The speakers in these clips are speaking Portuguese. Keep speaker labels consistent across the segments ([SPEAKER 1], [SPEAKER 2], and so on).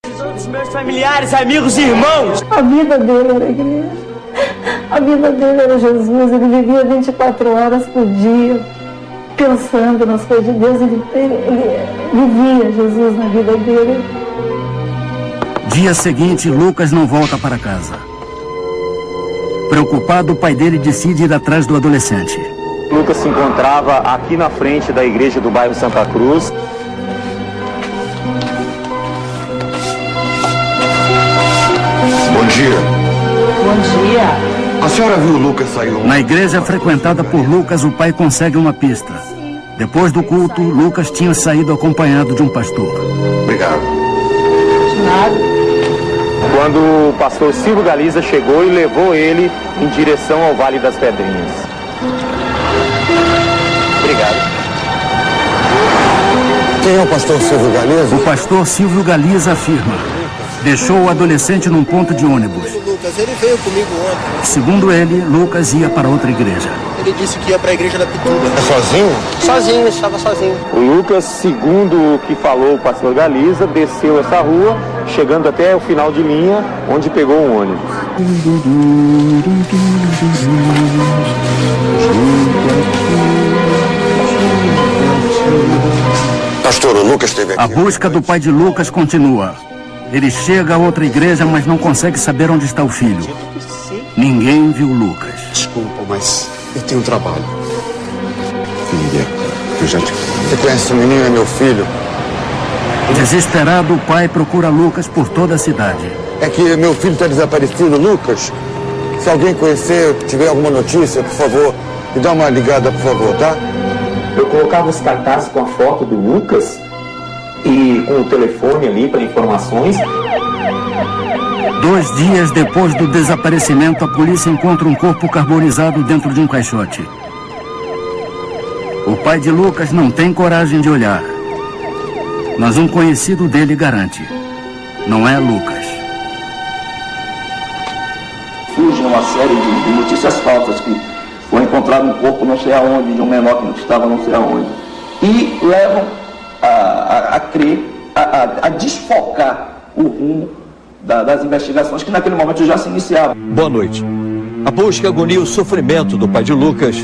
[SPEAKER 1] Todos os meus familiares, amigos e irmãos.
[SPEAKER 2] A vida dele era a igreja. A vida dele era Jesus. Ele vivia 24 horas por dia pensando nas coisas de Deus. Ele vivia Jesus na vida dele.
[SPEAKER 3] Dia seguinte, Lucas não volta para casa. Preocupado, o pai dele decide ir atrás do adolescente.
[SPEAKER 4] Lucas se encontrava aqui na frente da igreja do bairro Santa Cruz.
[SPEAKER 5] Bom dia.
[SPEAKER 2] Bom dia.
[SPEAKER 5] A senhora viu o Lucas sair ontem?
[SPEAKER 3] Na igreja frequentada por Lucas, o pai consegue uma pista. Depois do culto, Lucas tinha saído acompanhado de um pastor.
[SPEAKER 5] Obrigado.
[SPEAKER 4] Quando o pastor Silvio Galiza chegou e levou ele em direção ao Vale das Pedrinhas. Obrigado.
[SPEAKER 5] Quem é o pastor Silvio Galiza?
[SPEAKER 3] O pastor Silvio Galiza afirma: deixou o adolescente num ponto de ônibus.
[SPEAKER 6] Lucas, ele veio comigo ontem.
[SPEAKER 3] Segundo ele, Lucas ia para outra igreja.
[SPEAKER 6] Ele disse que ia para a igreja da Pituba.
[SPEAKER 5] É sozinho?
[SPEAKER 6] Sozinho, estava sozinho.
[SPEAKER 4] O Lucas, segundo o que falou o pastor Galiza, desceu essa rua, chegando até o final de linha, onde pegou um ônibus.
[SPEAKER 5] Pastor, o Lucas esteve aqui.
[SPEAKER 3] A busca do pai de Lucas continua. Ele chega a outra igreja, mas não consegue saber onde está o filho. Ninguém viu Lucas.
[SPEAKER 5] Desculpa, mas eu tenho um trabalho. Filha, eu já te... Você conhece esse menino? É meu filho.
[SPEAKER 3] Desesperado, o pai procura Lucas por toda a cidade.
[SPEAKER 5] É que meu filho está desaparecido, Lucas. Se alguém conhecer, tiver alguma notícia, por favor, me dá uma ligada, por favor, tá?
[SPEAKER 4] Eu colocava os cartazes com a foto do Lucas e com o telefone ali para informações.
[SPEAKER 3] 2 dias depois do desaparecimento, a polícia encontra um corpo carbonizado dentro de um caixote. O pai de Lucas não tem coragem de olhar, mas um conhecido dele garante: não é Lucas.
[SPEAKER 7] Surge uma série de notícias falsas que foi encontrado um corpo não sei aonde, de um menor que estava não sei aonde, e levam a crer, a desfocar o rumo das investigações que naquele momento já se iniciavam.
[SPEAKER 8] Boa noite. A busca, a agonia e o sofrimento do pai de Lucas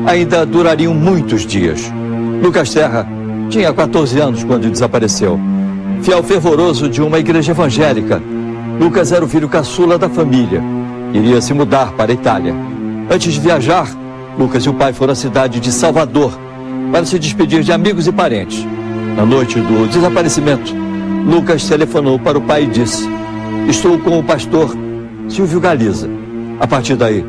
[SPEAKER 8] ainda durariam muitos dias. Lucas Serra tinha 14 anos quando desapareceu. Fiel fervoroso de uma igreja evangélica, Lucas era o filho caçula da família. Iria se mudar para a Itália. Antes de viajar, Lucas e o pai foram à cidade de Salvador para se despedir de amigos e parentes. Na noite do desaparecimento, Lucas telefonou para o pai e disse: estou com o pastor Silvio Galiza. A partir daí,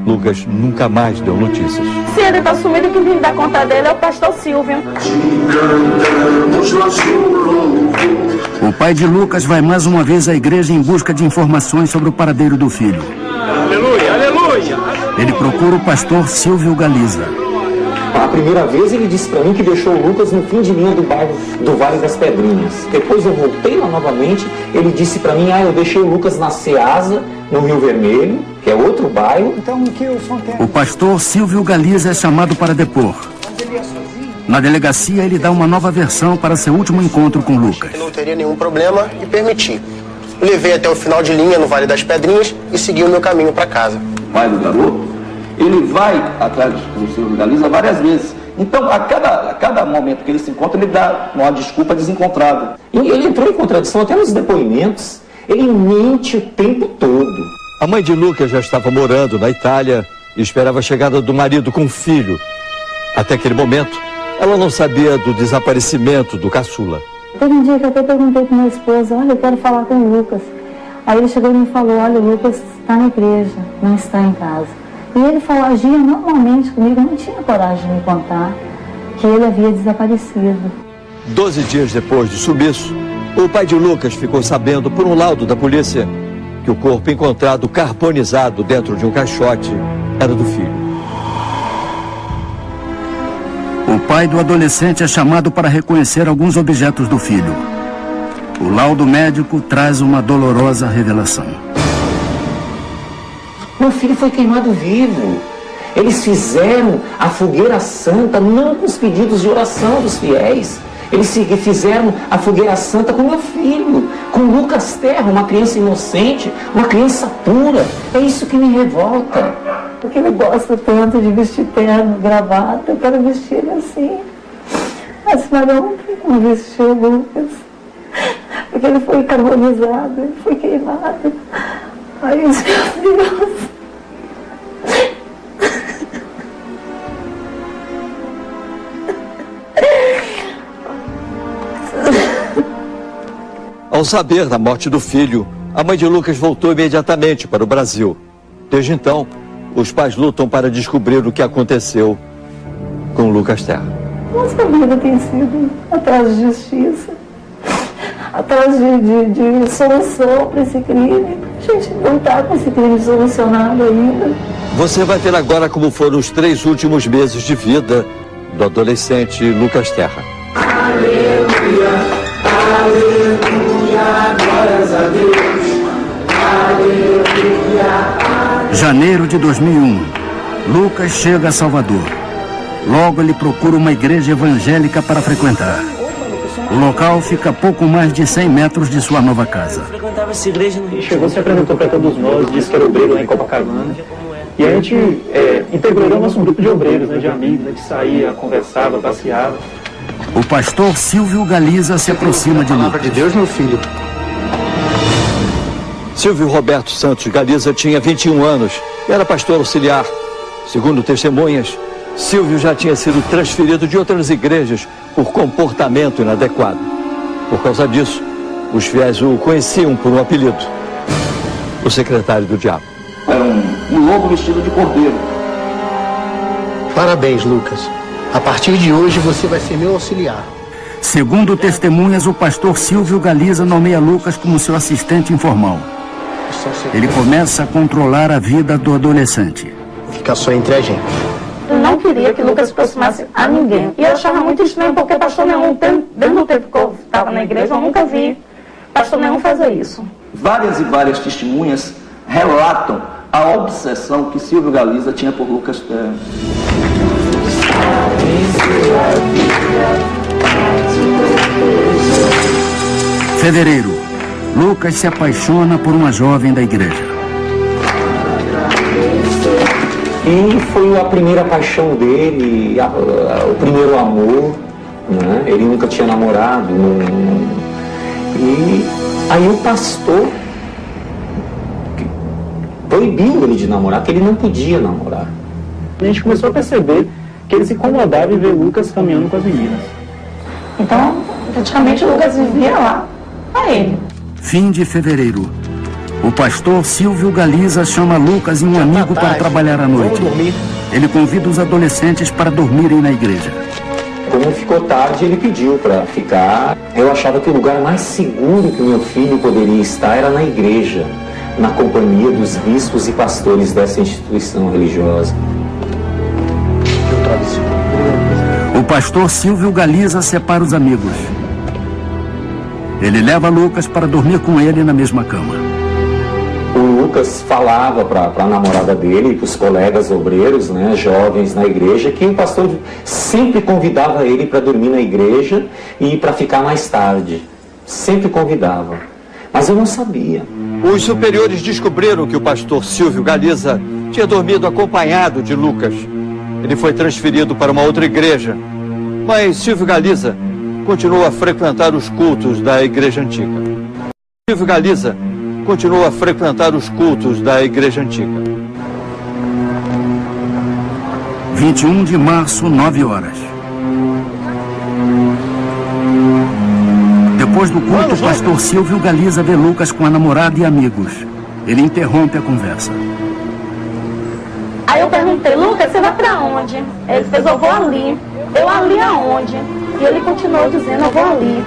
[SPEAKER 8] Lucas nunca mais deu notícias.
[SPEAKER 2] Se ele está sumido, quem tem que dar conta dele é o pastor Silvio.
[SPEAKER 3] O pai de Lucas vai mais uma vez à igreja em busca de informações sobre o paradeiro do filho.
[SPEAKER 1] Aleluia, aleluia.
[SPEAKER 3] Ele procura o pastor Silvio Galiza.
[SPEAKER 4] A primeira vez ele disse para mim que deixou o Lucas no fim de linha do bairro do Vale das Pedrinhas. Depois eu voltei lá novamente, ele disse para mim: eu deixei o Lucas na Ceasa, no Rio Vermelho, que é outro bairro.
[SPEAKER 2] Então, o que o senhor tem?
[SPEAKER 3] O pastor Silvio Galiza é chamado para depor. Na delegacia, ele dá uma nova versão para seu último encontro com Lucas.
[SPEAKER 6] Não teria nenhum problema e permiti. Levei até o final de linha no Vale das Pedrinhas e segui o meu caminho para casa.
[SPEAKER 7] O pai do garoto, ele vai atrás do Silvio Galiza várias vezes. Então, a cada momento que ele se encontra, ele dá uma desculpa desencontrada.
[SPEAKER 4] E ele entrou em contradição até nos depoimentos. Ele mente o tempo todo.
[SPEAKER 8] A mãe de Lucas já estava morando na Itália e esperava a chegada do marido com o filho. Até aquele momento, ela não sabia do desaparecimento do caçula.
[SPEAKER 2] Teve um dia que eu até perguntei para minha esposa: olha, eu quero falar com o Lucas. Aí ele chegou e me falou: olha, o Lucas está na igreja, não está em casa. E ele falou, agia normalmente comigo, não tinha coragem de me contar que ele havia desaparecido.
[SPEAKER 8] 12 dias depois do sumiço, o pai de Lucas ficou sabendo, por um laudo da polícia, que o corpo encontrado carbonizado dentro de um caixote era do filho.
[SPEAKER 3] O pai do adolescente é chamado para reconhecer alguns objetos do filho. O laudo médico traz uma dolorosa revelação.
[SPEAKER 4] Meu filho foi queimado vivo. Eles fizeram a fogueira santa não com os pedidos de oração dos fiéis. Eles fizeram a fogueira santa com meu filho, com Lucas Terra, uma criança inocente, uma criança pura. É isso que me revolta.
[SPEAKER 2] Porque ele gosta tanto de vestir terno, gravata, eu quero vestir ele assim. Mas Maria não tem como vestir o Lucas. Porque ele foi carbonizado, ele foi queimado. Ai, meu Deus.
[SPEAKER 8] Ao saber da morte do filho, a mãe de Lucas voltou imediatamente para o Brasil. Desde então, os pais lutam para descobrir o que aconteceu com Lucas Terra.
[SPEAKER 2] Nossa vida tem sido atrás de justiça, atrás de solução para esse crime. A gente não está com esse crime solucionado ainda.
[SPEAKER 8] Você vai ter agora como foram os 3 últimos meses de vida do adolescente Lucas Terra.
[SPEAKER 1] Aleluia, aleluia, glórias a Deus. Aleluia.
[SPEAKER 3] Janeiro de 2001. Lucas chega a Salvador. Logo ele procura uma igreja evangélica para frequentar. O local fica a pouco mais de 100 metros de sua nova casa.
[SPEAKER 1] Frequentava essa igreja no...
[SPEAKER 9] E chegou, se apresentou para todos nós, disse que era obreiro lá em Copacabana. E a gente integrou o nosso grupo de obreiros, né, de amigos, a gente saía, conversava, passeava.
[SPEAKER 3] O pastor Silvio Galiza se aproxima de Lucas.
[SPEAKER 6] de Deus, meu filho.
[SPEAKER 8] Silvio Roberto Santos Galiza tinha 21 anos e era pastor auxiliar. Segundo testemunhas, Silvio já tinha sido transferido de outras igrejas por comportamento inadequado. Por causa disso, os fiéis o conheciam por um apelido: o secretário do diabo.
[SPEAKER 7] Era um lobo vestido de cordeiro.
[SPEAKER 6] Parabéns, Lucas. A partir de hoje você vai ser meu auxiliar.
[SPEAKER 3] Segundo testemunhas, o pastor Silvio Galiza nomeia Lucas como seu assistente informal. Ele começa a controlar a vida do adolescente.
[SPEAKER 6] Fica só entre a gente.
[SPEAKER 2] Eu não queria que Lucas se aproximasse a ninguém. E eu achava muito estranho, porque pastor nenhum, desde o tempo que eu estava na igreja, eu nunca vi pastor nenhum fazer isso.
[SPEAKER 7] Várias e várias testemunhas relatam a obsessão que Silvio Galiza tinha por Lucas Terra.
[SPEAKER 3] Fevereiro. Lucas se apaixona por uma jovem da igreja.
[SPEAKER 4] E foi a primeira paixão dele, o primeiro amor, né? Ele nunca tinha namorado. E aí o pastor proibiu ele de namorar, que ele não podia namorar.
[SPEAKER 9] A gente começou a perceber que ele se incomodava em ver Lucas caminhando com as meninas.
[SPEAKER 2] Então, praticamente o Lucas vivia lá, a ele.
[SPEAKER 3] Fim de fevereiro. O pastor Silvio Galiza chama Lucas e um amigo para trabalhar à noite. Ele convida os adolescentes para dormirem na igreja.
[SPEAKER 4] Como ficou tarde, ele pediu para ficar. Eu achava que o lugar mais seguro que meu filho poderia estar era na igreja, na companhia dos bispos e pastores dessa instituição religiosa.
[SPEAKER 3] O pastor Silvio Galiza separa os amigos. Ele leva Lucas para dormir com ele na mesma cama.
[SPEAKER 4] O Lucas falava para a namorada dele e para os colegas obreiros, né, jovens na igreja, que o pastor sempre convidava ele para dormir na igreja e para ficar mais tarde. Sempre convidava. Mas eu não sabia.
[SPEAKER 8] Os superiores descobriram que o pastor Silvio Galiza tinha dormido acompanhado de Lucas. Ele foi transferido para uma outra igreja, mas Silvio Galiza continuou a frequentar os cultos da igreja antiga. Silvio Galiza continuou a frequentar os cultos da igreja antiga.
[SPEAKER 3] 21 de março, 9 horas. Depois do culto, o pastor Silvio Galiza vê Lucas com a namorada e amigos. Ele interrompe a conversa.
[SPEAKER 2] Aí eu perguntei: Lucas, você vai pra onde? Ele fez: eu vou ali. Eu ali aonde? E ele continuou dizendo: eu vou ali.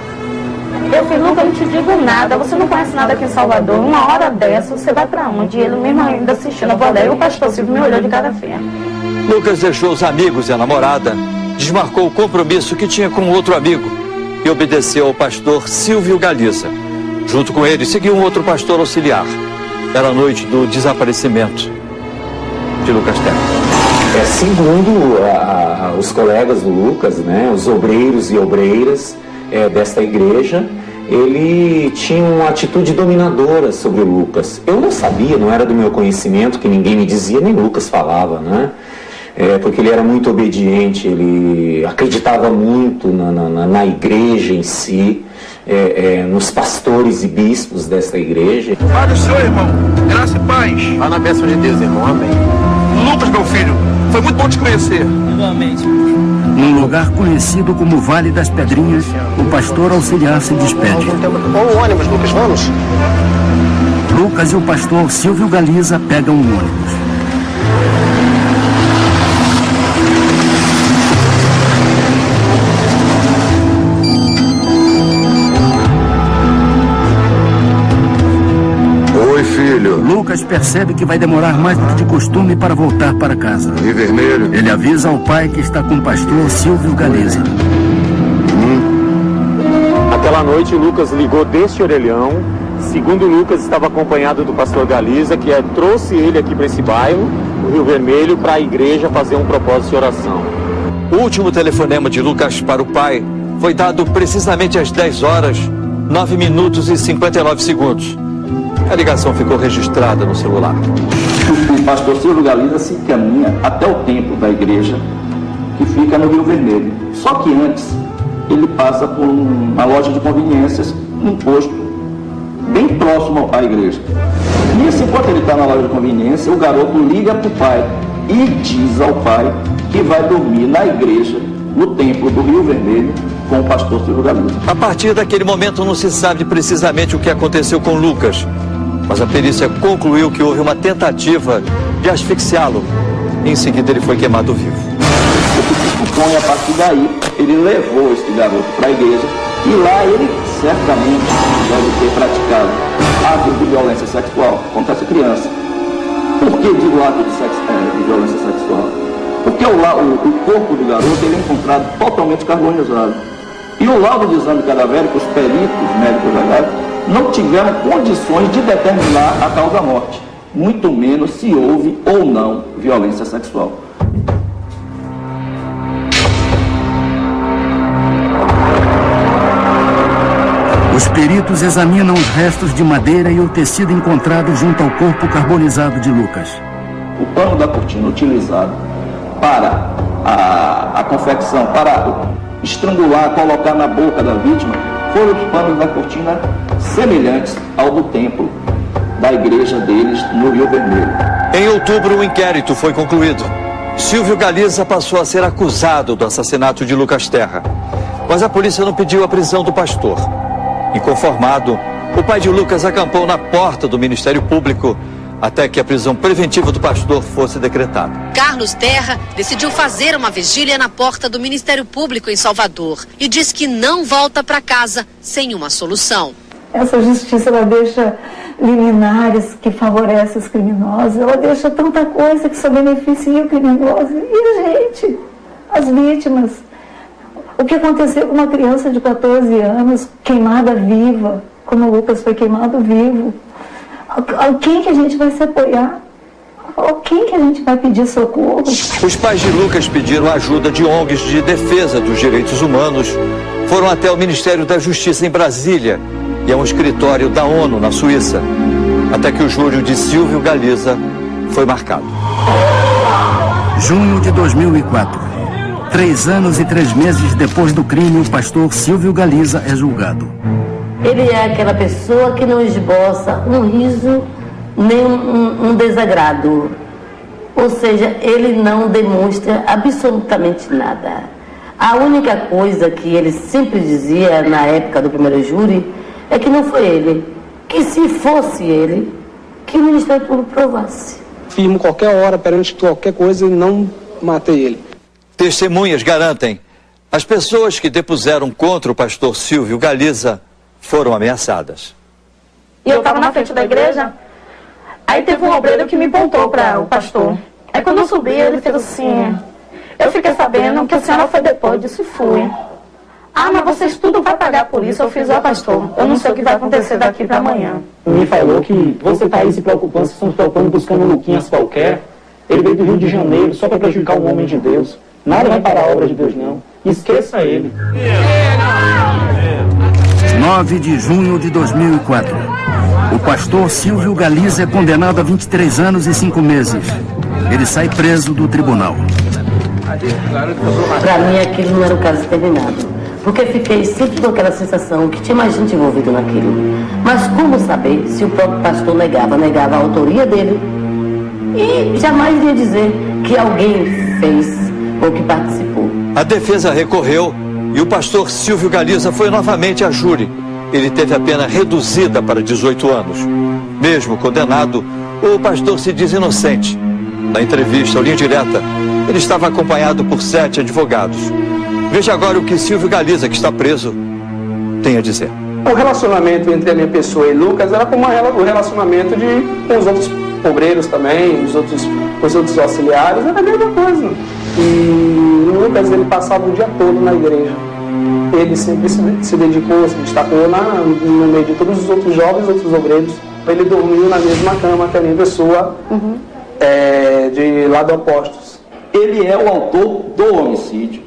[SPEAKER 2] Eu falei: Lucas, eu não te digo nada, você não conhece nada aqui em Salvador, uma hora dessa, você vai pra onde? E ele mesmo ainda assistindo, eu vou ali. E o pastor Silvio me olhou de cara feia.
[SPEAKER 8] Lucas deixou os amigos e a namorada, desmarcou o compromisso que tinha com outro amigo e obedeceu ao pastor Silvio Galiza. Junto com ele, seguiu um outro pastor auxiliar. Era a noite do desaparecimento de Lucas Terra.
[SPEAKER 4] Segundo os colegas do Lucas, né, os obreiros e obreiras, desta igreja, ele tinha uma atitude dominadora sobre o Lucas. Eu não sabia, não era do meu conhecimento, que ninguém me dizia, nem Lucas falava, né? Porque ele era muito obediente, ele acreditava muito na igreja em si, nos pastores e bispos desta igreja.
[SPEAKER 5] Pai do Senhor, irmão, graça e paz. Vá na bênção de Deus, irmão, amém. Lucas, meu filho, foi muito bom te conhecer.
[SPEAKER 1] Igualmente.
[SPEAKER 3] Num lugar conhecido como Vale das Pedrinhas, o pastor auxiliar se despede.
[SPEAKER 6] Ou o ônibus, Lucas, vamos?
[SPEAKER 3] Lucas e o pastor Silvio Galiza pegam um ônibus.
[SPEAKER 5] Oi, filho.
[SPEAKER 3] Lucas percebe que vai demorar mais do que de costume para voltar para casa.
[SPEAKER 5] E vermelho?
[SPEAKER 3] Ele avisa ao pai que está com o pastor Silvio Galiza.
[SPEAKER 4] Aquela noite, Lucas ligou deste orelhão. Segundo Lucas, estava acompanhado do pastor Galiza, que trouxe ele aqui para esse bairro, o Rio Vermelho, para a igreja fazer um propósito de oração.
[SPEAKER 8] O último telefonema de Lucas para o pai foi dado precisamente às 10 horas, 9 minutos e 59 segundos. A ligação ficou registrada no celular.
[SPEAKER 7] O pastor Silvio Galiza se encaminha até o templo da igreja, que fica no Rio Vermelho. Só que antes, ele passa por uma loja de conveniências, um posto bem próximo à igreja. Nisso, enquanto ele está na loja de conveniência, o garoto liga para o pai e diz ao pai que vai dormir na igreja, no templo do Rio Vermelho, com o pastor Silvio Galiza.
[SPEAKER 8] A partir daquele momento não se sabe precisamente o que aconteceu com Lucas, mas a perícia concluiu que houve uma tentativa de asfixiá-lo. Em seguida, ele foi queimado vivo.
[SPEAKER 7] O que se supõe, a partir daí, ele levou esse garoto para a igreja e lá ele certamente deve ter praticado atos de violência sexual contra essa criança. Por que digo ato de violência sexual? Porque o corpo do garoto ele é encontrado totalmente carbonizado. E o laudo de exame cadavérico, os peritos médicos legados, não tiveram condições de determinar a causa da morte, muito menos se houve ou não violência sexual.
[SPEAKER 3] Os peritos examinam os restos de madeira e o tecido encontrado junto ao corpo carbonizado de Lucas.
[SPEAKER 7] O pano da cortina utilizado para a confecção, para estrangular, colocar na boca da vítima, foram os panos da cortina semelhantes ao do templo da igreja deles no Rio Vermelho.
[SPEAKER 8] Em outubro, o inquérito foi concluído. Silvio Galiza passou a ser acusado do assassinato de Lucas Terra, mas a polícia não pediu a prisão do pastor. Inconformado, o pai de Lucas acampou na porta do Ministério Público até que a prisão preventiva do pastor fosse decretada.
[SPEAKER 10] Carlos Terra decidiu fazer uma vigília na porta do Ministério Público em Salvador e diz que não volta para casa sem uma solução.
[SPEAKER 2] Essa justiça, ela deixa liminares que favorecem os criminosos, ela deixa tanta coisa que só beneficia o criminoso e a gente, as vítimas. O que aconteceu com uma criança de 14 anos, queimada viva, como o Lucas foi queimado vivo? A quem que a gente vai se apoiar? A quem que a gente vai pedir socorro?
[SPEAKER 8] Os pais de Lucas pediram ajuda de ONGs de defesa dos direitos humanos, foram até o Ministério da Justiça em Brasília e a um escritório da ONU na Suíça, até que o júri de Silvio Galiza foi marcado.
[SPEAKER 3] Junho de 2004. 3 anos e 3 meses depois do crime, o pastor Silvio Galiza é julgado.
[SPEAKER 11] Ele é aquela pessoa que não esboça um riso nem um desagrado. Ou seja, ele não demonstra absolutamente nada. A única coisa que ele sempre dizia na época do primeiro júri é que não foi ele. Que se fosse ele, que o Ministério Público provasse.
[SPEAKER 12] Firmo qualquer hora perante qualquer coisa e não matei ele.
[SPEAKER 8] Testemunhas garantem, as pessoas que depuseram contra o pastor Silvio Galiza foram ameaçadas.
[SPEAKER 13] E eu estava na frente da igreja, aí teve um obreiro que me apontou para o pastor. Aí quando eu subi, ele fez assim, eu fiquei sabendo que a senhora foi depois, disse e fui. Ah, mas vocês tudo vai pagar por isso. Eu fiz, pastor, eu não sei o que vai acontecer daqui para amanhã.
[SPEAKER 9] Me falou que você está aí se preocupando, se estão se preocupando, buscando um Luquinhas qualquer. Ele veio do Rio de Janeiro só para prejudicar um homem de Deus. Nada vai parar a obra de Deus, não. Esqueça ele.
[SPEAKER 3] 9 de junho de 2004. O pastor Silvio Galiza é condenado a 23 anos e 5 meses. Ele sai preso do tribunal.
[SPEAKER 11] Para mim, aquilo não era um caso terminado. Porque fiquei sempre com aquela sensação que tinha mais gente envolvida naquilo. Mas como saber se o próprio pastor negava a autoria dele? E jamais iria dizer que alguém fez ou que participou.
[SPEAKER 8] A defesa recorreu e o pastor Silvio Galiza foi novamente a júri. Ele teve a pena reduzida para 18 anos. Mesmo condenado, o pastor se diz inocente. Na entrevista ao Linha Direta, ele estava acompanhado por 7 advogados. Veja agora o que Silvio Galiza, que está preso, tem a dizer.
[SPEAKER 12] O relacionamento entre a minha pessoa e Lucas era como o relacionamento com os outros obreiros também, os outros auxiliares, era a mesma coisa. E o Lucas, ele passava o dia todo na igreja. Ele sempre se dedicou, se destacou no meio de todos os outros jovens, outros obreiros. Ele dormiu na mesma cama que a minha pessoa, de lado opostos.
[SPEAKER 7] Ele é o autor do homicídio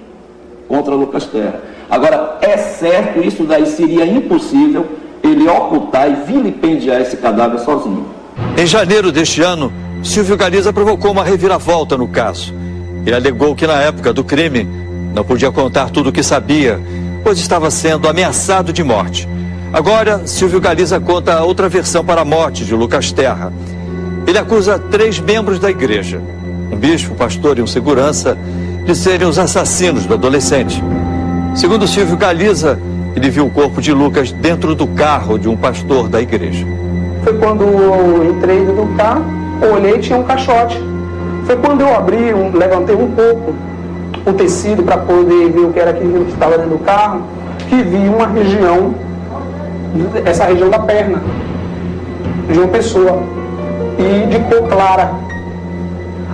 [SPEAKER 7] contra Lucas Terra. Agora, é certo, isso daí seria impossível ele ocultar e vilipendiar esse cadáver sozinho.
[SPEAKER 8] Em janeiro deste ano, Silvio Galiza provocou uma reviravolta no caso. Ele alegou que na época do crime não podia contar tudo o que sabia, pois estava sendo ameaçado de morte. Agora, Silvio Galiza conta outra versão para a morte de Lucas Terra. Ele acusa 3 membros da igreja, um bispo, um pastor e um segurança, de serem os assassinos do adolescente. Segundo Silvio Galiza, ele viu o corpo de Lucas dentro do carro de um pastor da igreja.
[SPEAKER 12] Foi quando eu entrei dentro do carro, olhei e tinha um caixote. Foi quando eu abri, levantei um pouco o tecido para poder ver o que era aquilo que estava dentro do carro, que vi uma região, essa região da perna, de uma pessoa, e de cor clara.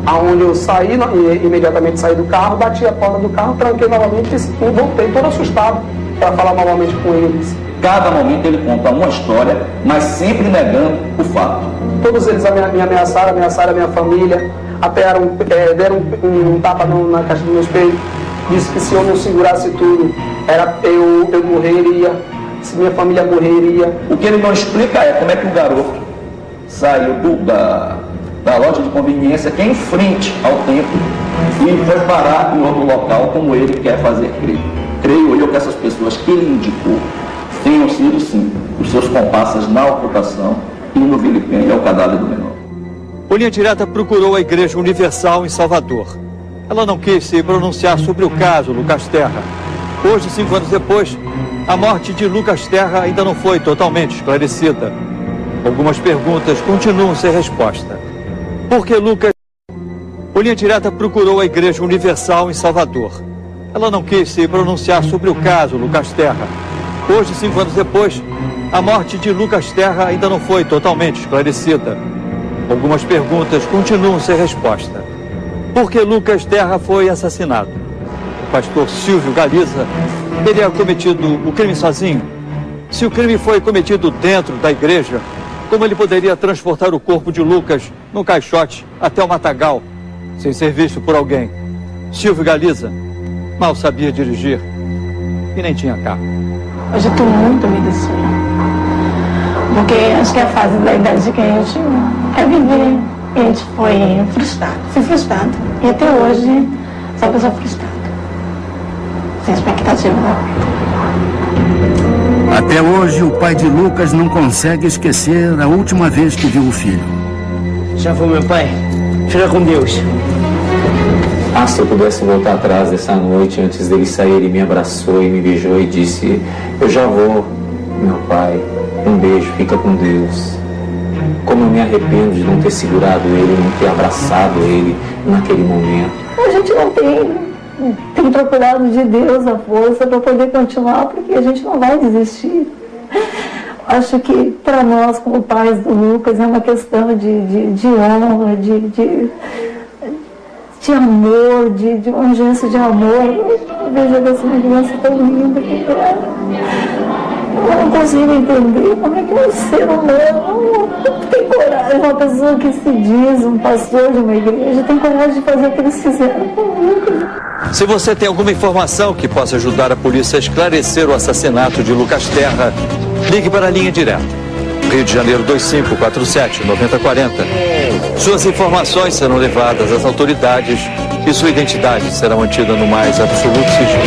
[SPEAKER 12] Aonde eu saí, imediatamente saí do carro, bati a porta do carro, tranquei novamente e voltei todo assustado para falar novamente com eles.
[SPEAKER 7] Cada momento ele conta uma história, mas sempre negando o fato.
[SPEAKER 12] Todos eles me ameaçaram a minha família, até deram um tapa na caixa do meu espelho, disse que se eu não segurasse tudo, eu morreria, se minha família morreria.
[SPEAKER 7] O que ele não explica é como é que o garoto saiu da loja de conveniência, que é em frente ao templo, e foi parar em outro local, como ele quer fazer crer. Creio eu que essas pessoas que ele indicou tenham sido, sim, os seus comparsas na ocultação e no vilipêndio ao cadáver do menor.
[SPEAKER 8] O Linha Direta procurou a Igreja Universal em Salvador. Ela não quis se pronunciar sobre o caso Lucas Terra. Hoje, 5 anos depois, a morte de Lucas Terra ainda não foi totalmente esclarecida. Algumas perguntas continuam sem resposta. Por que Lucas... O Linha Direta procurou a Igreja Universal em Salvador. Ela não quis se pronunciar sobre o caso Lucas Terra. Hoje, 5 anos depois, a morte de Lucas Terra ainda não foi totalmente esclarecida. Algumas perguntas continuam sem resposta. Por que Lucas Terra foi assassinado? O pastor Silvio Galiza teria cometido o crime sozinho? Se o crime foi cometido dentro da igreja, como ele poderia transportar o corpo de Lucas num caixote até o matagal, sem ser visto por alguém? Silvio Galiza mal sabia dirigir e nem tinha carro.
[SPEAKER 13] Hoje eu estou muito me destruindo. Porque acho que é a fase da idade que a gente quer viver. E a gente foi frustrado. E até hoje, sou uma pessoa frustrada. Sem expectativa.
[SPEAKER 3] Até hoje, o pai de Lucas não consegue esquecer a última vez que viu o filho.
[SPEAKER 1] Já foi, meu pai. Fica com Deus.
[SPEAKER 4] Ah, se eu pudesse voltar atrás dessa noite, antes dele sair, ele me abraçou e me beijou e disse: eu já vou, meu pai. Um beijo, fica com Deus. Como eu me arrependo de não ter segurado ele, não ter abraçado ele naquele momento.
[SPEAKER 2] A gente não tem procurado de Deus a força para poder continuar, porque a gente não vai desistir. Acho que para nós, como pais do Lucas, é uma questão de honra, de amor, de uma urgência de amor. Eu vejo essa criança tão linda que eu não consigo entender como é que um ser humano tem coragem, uma pessoa que se diz um pastor de uma igreja, tem coragem de fazer o que eles fizeram com o Lucas.
[SPEAKER 8] Se você tem alguma informação que possa ajudar a polícia a esclarecer o assassinato de Lucas Terra, ligue para a linha direta. Rio de Janeiro 2547-9040. Suas informações serão levadas às autoridades e sua identidade será mantida no mais absoluto sigilo.